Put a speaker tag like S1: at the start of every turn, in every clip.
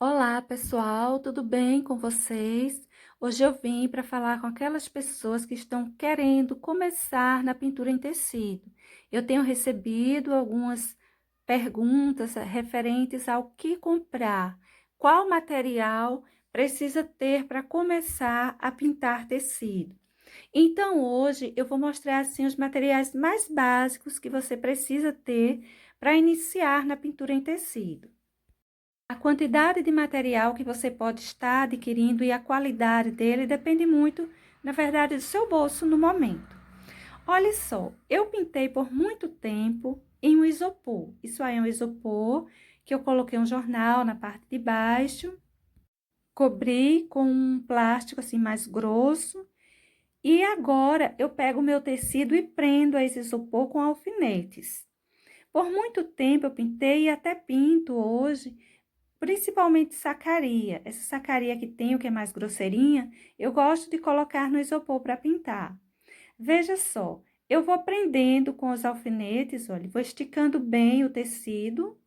S1: Olá, pessoal, tudo bem com vocês? Hoje eu vim para falar com aquelas pessoas que estão querendo começar na pintura em tecido. Eu tenho recebido algumas perguntas referentes ao que comprar, qual material precisa ter para começar a pintar tecido. Então, hoje eu vou mostrar assim os materiais mais básicos que você precisa ter para iniciar na pintura em tecido. A quantidade de material que você pode estar adquirindo e a qualidade dele depende muito, na verdade, do seu bolso no momento. Olha só, eu pintei por muito tempo em um isopor. Isso aí é um isopor que eu coloquei um jornal na parte de baixo, cobri com um plástico assim mais grosso. E agora eu pego o meu tecido e prendo esse isopor com alfinetes. Por muito tempo eu pintei e até pinto hoje, principalmente sacaria. Essa sacaria que tem, o que é mais grosseirinha, eu gosto de colocar no isopor para pintar. Veja só, eu vou prendendo com os alfinetes, olha, vou esticando bem o tecido.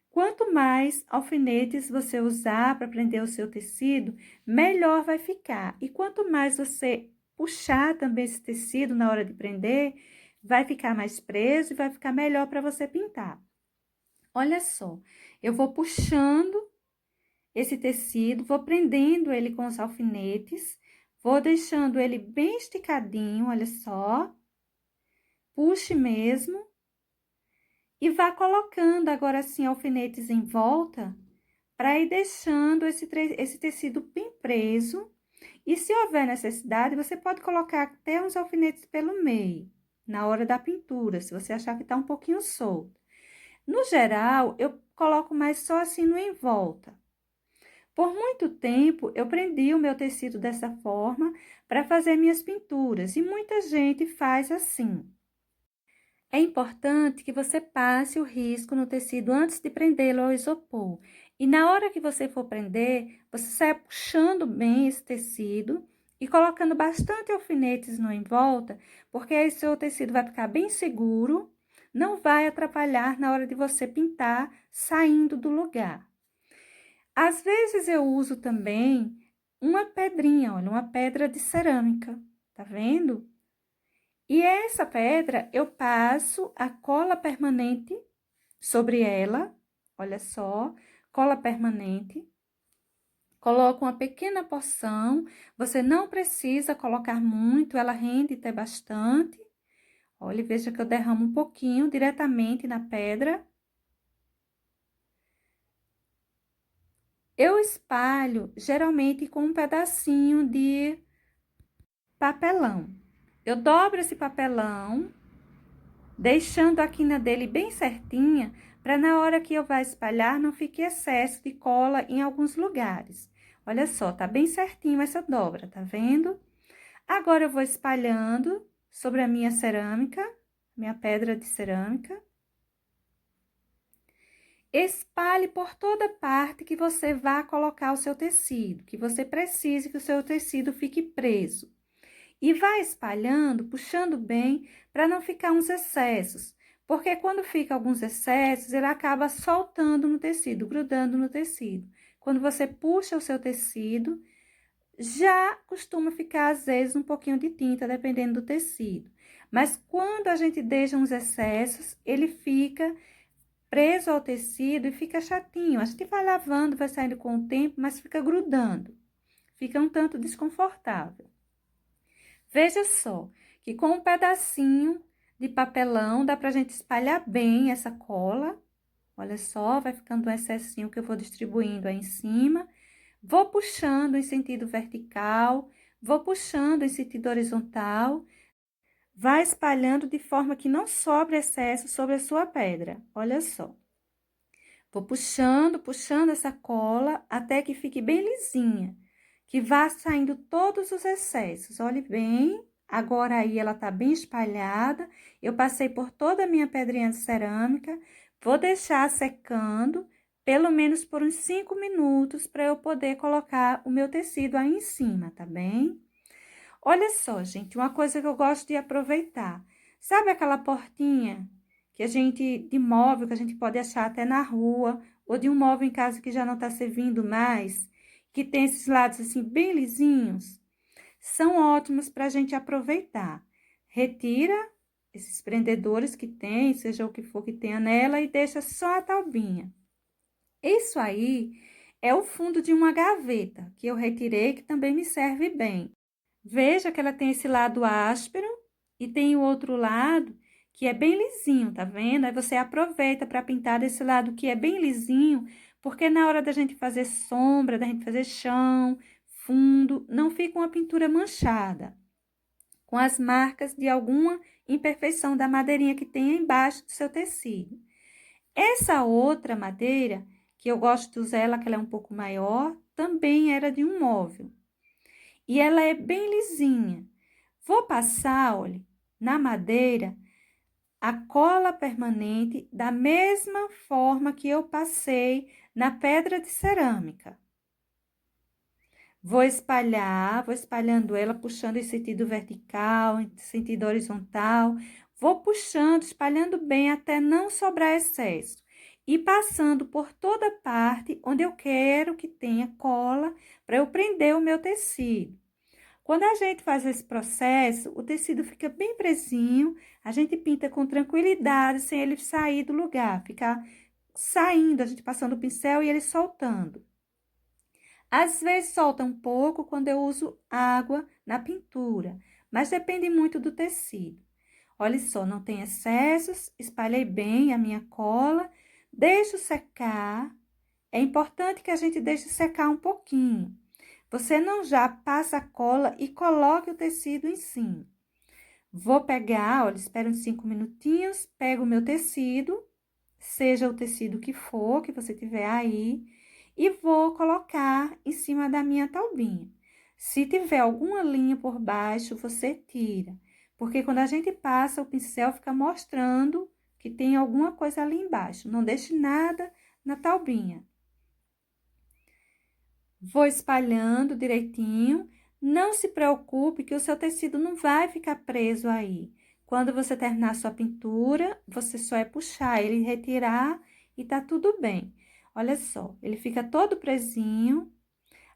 S1: Quanto mais alfinetes você usar para prender o seu tecido, melhor vai ficar. E quanto mais você puxar também esse tecido na hora de prender, vai ficar mais preso e vai ficar melhor para você pintar. Olha só, eu vou puxando esse tecido, vou prendendo ele com os alfinetes, vou deixando ele bem esticadinho, olha só. Puxe mesmo e vá colocando agora assim alfinetes em volta para ir deixando esse tecido bem preso. E se houver necessidade, você pode colocar até uns alfinetes pelo meio, na hora da pintura, se você achar que tá um pouquinho solto. No geral, eu coloco mais só assim no em volta. Por muito tempo, eu prendi o meu tecido dessa forma para fazer minhas pinturas, e muita gente faz assim. É importante que você passe o risco no tecido antes de prendê-lo ao isopor. E na hora que você for prender, você sai puxando bem esse tecido e colocando bastante alfinetes no em volta, porque aí seu tecido vai ficar bem seguro, não vai atrapalhar na hora de você pintar saindo do lugar. Às vezes eu uso também uma pedrinha, olha, uma pedra de cerâmica, tá vendo? E essa pedra eu passo a cola permanente sobre ela, olha só, cola permanente. Coloco uma pequena porção, você não precisa colocar muito, ela rende até bastante. Olha, veja que eu derramo um pouquinho diretamente na pedra. Eu espalho geralmente com um pedacinho de papelão. Eu dobro esse papelão, deixando a quina dele bem certinha, para na hora que eu vá espalhar não fique excesso de cola em alguns lugares. Olha só, tá bem certinho essa dobra, tá vendo? Agora eu vou espalhando sobre a minha cerâmica, minha pedra de cerâmica. Espalhe por toda parte que você vá colocar o seu tecido, que você precise que o seu tecido fique preso. E vai espalhando, puxando bem, para não ficar uns excessos. Porque quando fica alguns excessos, ele acaba soltando no tecido, grudando no tecido. Quando você puxa o seu tecido, já costuma ficar, às vezes, um pouquinho de tinta, dependendo do tecido. Mas quando a gente deixa uns excessos, ele fica preso ao tecido e fica chatinho. A gente vai lavando, vai saindo com o tempo, mas fica grudando. Fica um tanto desconfortável. Veja só, que com um pedacinho de papelão dá pra gente espalhar bem essa cola. Olha só, vai ficando um excessinho que eu vou distribuindo aí em cima. Vou puxando em sentido vertical, vou puxando em sentido horizontal. Vai espalhando de forma que não sobre excesso sobre a sua pedra. Olha só. Vou puxando, puxando essa cola até que fique bem lisinha, que vá saindo todos os excessos. Olhe bem, agora aí ela tá bem espalhada. Eu passei por toda a minha pedrinha de cerâmica, vou deixar secando, pelo menos por uns 5 minutos, para eu poder colocar o meu tecido aí em cima, tá bem? Olha só, gente, uma coisa que eu gosto de aproveitar. Sabe aquela portinha que a gente, de móvel, que a gente pode achar até na rua, ou de um móvel em casa que já não está servindo mais, que tem esses lados assim bem lisinhos, são ótimos para a gente aproveitar. Retira esses prendedores que tem, seja o que for que tenha nela, e deixa só a taubinha. Isso aí é o fundo de uma gaveta que eu retirei, que também me serve bem. Veja que ela tem esse lado áspero e tem o outro lado que é bem lisinho, tá vendo? Aí você aproveita para pintar desse lado que é bem lisinho, porque na hora da gente fazer sombra, da gente fazer chão, fundo, não fica uma pintura manchada, com as marcas de alguma imperfeição da madeirinha que tem embaixo do seu tecido. Essa outra madeira, que eu gosto de usar ela, que ela é um pouco maior, também era de um móvel. E ela é bem lisinha. Vou passar, olha, na madeira, a cola permanente da mesma forma que eu passei na pedra de cerâmica. Vou espalhando ela, puxando em sentido vertical, em sentido horizontal. Vou puxando, espalhando bem até não sobrar excesso. E passando por toda parte onde eu quero que tenha cola para eu prender o meu tecido. Quando a gente faz esse processo, o tecido fica bem presinho, a gente pinta com tranquilidade, sem ele sair do lugar, ficar saindo, a gente passando o pincel e ele soltando. Às vezes solta um pouco quando eu uso água na pintura, mas depende muito do tecido. Olha só, não tem excessos, espalhei bem a minha cola, deixo secar. É importante que a gente deixe secar um pouquinho. Você não já passa a cola e coloque o tecido em cima. Vou pegar, olha, espero uns 5 minutinhos, pego o meu tecido, seja o tecido que for, que você tiver aí, e vou colocar em cima da minha taubinha. Se tiver alguma linha por baixo, você tira, porque quando a gente passa, o pincel fica mostrando que tem alguma coisa ali embaixo. Não deixe nada na taubinha. Vou espalhando direitinho. Não se preocupe que o seu tecido não vai ficar preso aí. Quando você terminar sua pintura, você só é puxar ele, retirar e tá tudo bem. Olha só, ele fica todo presinho.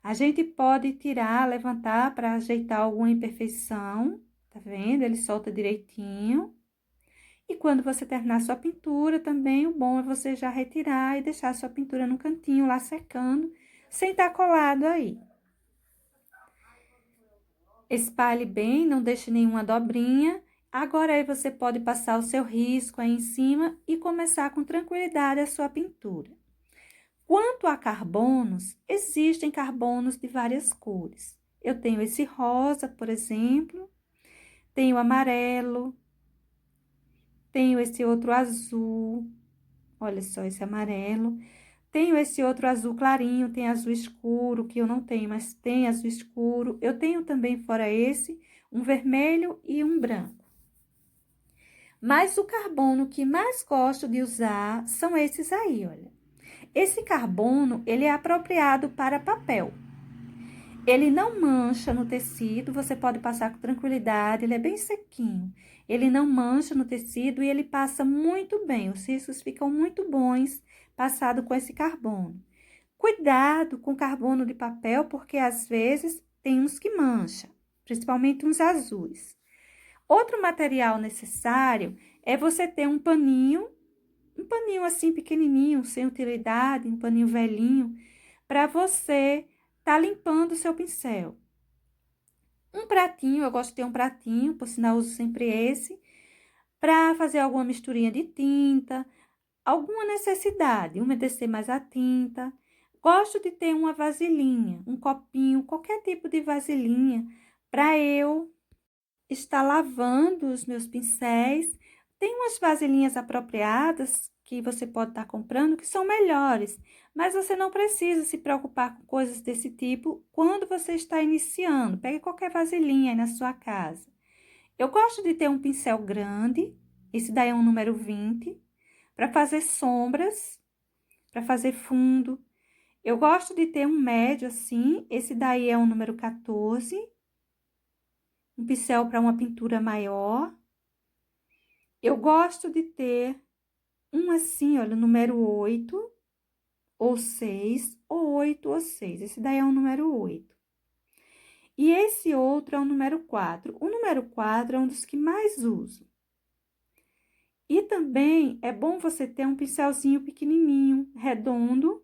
S1: A gente pode tirar, levantar para ajeitar alguma imperfeição, tá vendo? Ele solta direitinho. E quando você terminar sua pintura, também o bom é você já retirar e deixar sua pintura no cantinho lá secando, sem estar colado aí. Espalhe bem, não deixe nenhuma dobrinha. Agora aí você pode passar o seu risco aí em cima e começar com tranquilidade a sua pintura. Quanto a carbonos, existem carbonos de várias cores. Eu tenho esse rosa, por exemplo, tenho amarelo, tenho esse outro azul, olha só esse amarelo. Tenho esse outro azul clarinho, tem azul escuro, que eu não tenho, mas tem azul escuro. Eu tenho também, fora esse, um vermelho e um branco. Mas o carbono que mais gosto de usar são esses aí, olha. Esse carbono, ele é apropriado para papel. Ele não mancha no tecido, você pode passar com tranquilidade, ele é bem sequinho. Ele não mancha no tecido e ele passa muito bem, os riscos ficam muito bons passado com esse carbono. Cuidado com carbono de papel, porque às vezes tem uns que mancha, principalmente uns azuis. Outro material necessário é você ter um paninho assim pequenininho, sem utilidade, um paninho velhinho, para você tá limpando o seu pincel. Um pratinho, eu gosto de ter um pratinho, por sinal uso sempre esse, para fazer alguma misturinha de tinta, alguma necessidade, umedecer mais a tinta. Gosto de ter uma vasilhinha, um copinho, qualquer tipo de vasilhinha, para eu estar lavando os meus pincéis. Tem umas vasilhinhas apropriadas que você pode estar comprando que são melhores, mas você não precisa se preocupar com coisas desse tipo quando você está iniciando. Pegue qualquer vasilhinha aí na sua casa. Eu gosto de ter um pincel grande, esse daí é um número 20, para fazer sombras, para fazer fundo. Eu gosto de ter um médio assim, esse daí é um número 14, um pincel para uma pintura maior. Eu gosto de ter um assim, olha, número 8, ou 6, ou 8 ou 6. Esse daí é o número 8. E esse outro é o número 4. O número 4 é um dos que mais uso. E também é bom você ter um pincelzinho pequenininho, redondo,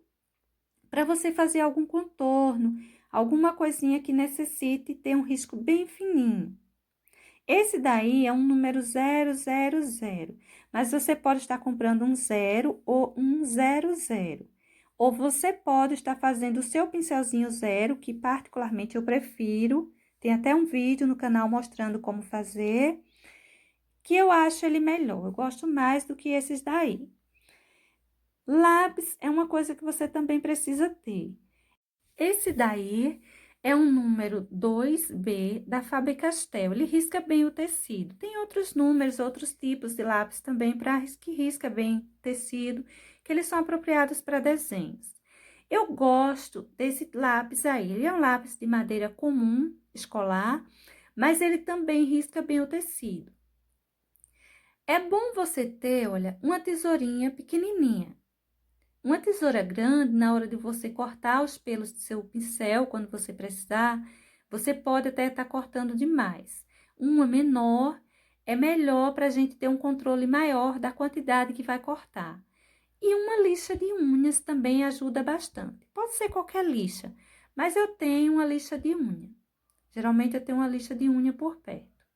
S1: para você fazer algum contorno, alguma coisinha que necessite ter um risco bem fininho. Esse daí é um número 000, mas você pode estar comprando um 0 ou um 00. Ou você pode estar fazendo o seu pincelzinho 0, que particularmente eu prefiro. Tem até um vídeo no canal mostrando como fazer, que eu acho ele melhor. Eu gosto mais do que esses daí. Lápis é uma coisa que você também precisa ter. Esse daí é um número 2B da Faber-Castell. Ele risca bem o tecido. Tem outros números, outros tipos de lápis também para que risca bem tecido, que eles são apropriados para desenhos. Eu gosto desse lápis aí. Ele é um lápis de madeira comum, escolar, mas ele também risca bem o tecido. É bom você ter, olha, uma tesourinha pequenininha. Uma tesoura grande, na hora de você cortar os pelos do seu pincel, quando você precisar, você pode até estar cortando demais. Uma menor é melhor para a gente ter um controle maior da quantidade que vai cortar. E uma lixa de unhas também ajuda bastante. Pode ser qualquer lixa, mas eu tenho uma lixa de unha. Geralmente eu tenho uma lixa de unha por perto.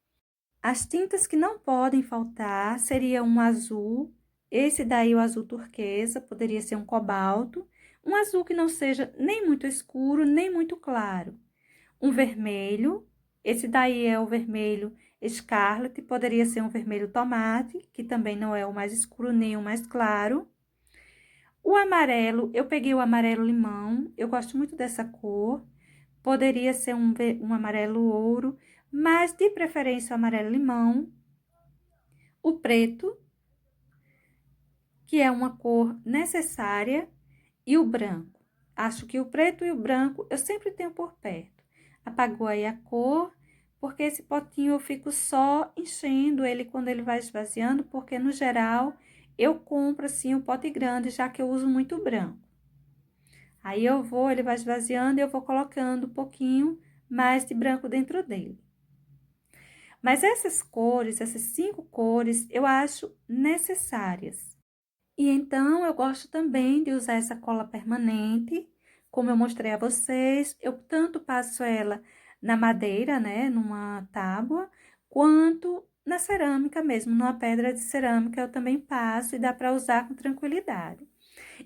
S1: As tintas que não podem faltar seria um azul, esse daí o azul turquesa, poderia ser um cobalto, um azul que não seja nem muito escuro, nem muito claro. Um vermelho, esse daí é o vermelho Scarlet, poderia ser um vermelho tomate, que também não é o mais escuro nem o mais claro. O amarelo, eu peguei o amarelo limão, eu gosto muito dessa cor. Poderia ser um amarelo ouro, mas de preferência o amarelo limão. O preto, que é uma cor necessária, e o branco. Acho que o preto e o branco eu sempre tenho por perto. Apagou aí a cor, porque esse potinho eu fico só enchendo ele quando ele vai esvaziando, porque no geral eu compro assim um pote grande, já que eu uso muito branco. Aí ele vai esvaziando e eu vou colocando um pouquinho mais de branco dentro dele. Mas essas cores, essas 5 cores, eu acho necessárias. E então, eu gosto também de usar essa cola permanente, como eu mostrei a vocês. Eu tanto passo ela na madeira, né, numa tábua, quanto na cerâmica mesmo, numa pedra de cerâmica eu também passo e dá para usar com tranquilidade.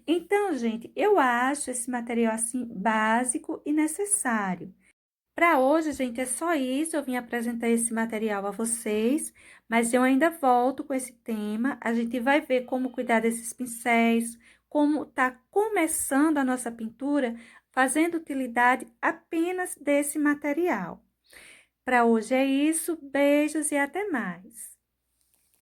S1: Então, gente, eu acho esse material assim básico e necessário. Para hoje, gente, é só isso. Eu vim apresentar esse material a vocês, mas eu ainda volto com esse tema. A gente vai ver como cuidar desses pincéis, como tá começando a nossa pintura, fazendo utilidade apenas desse material. Para hoje é isso. Beijos e até mais.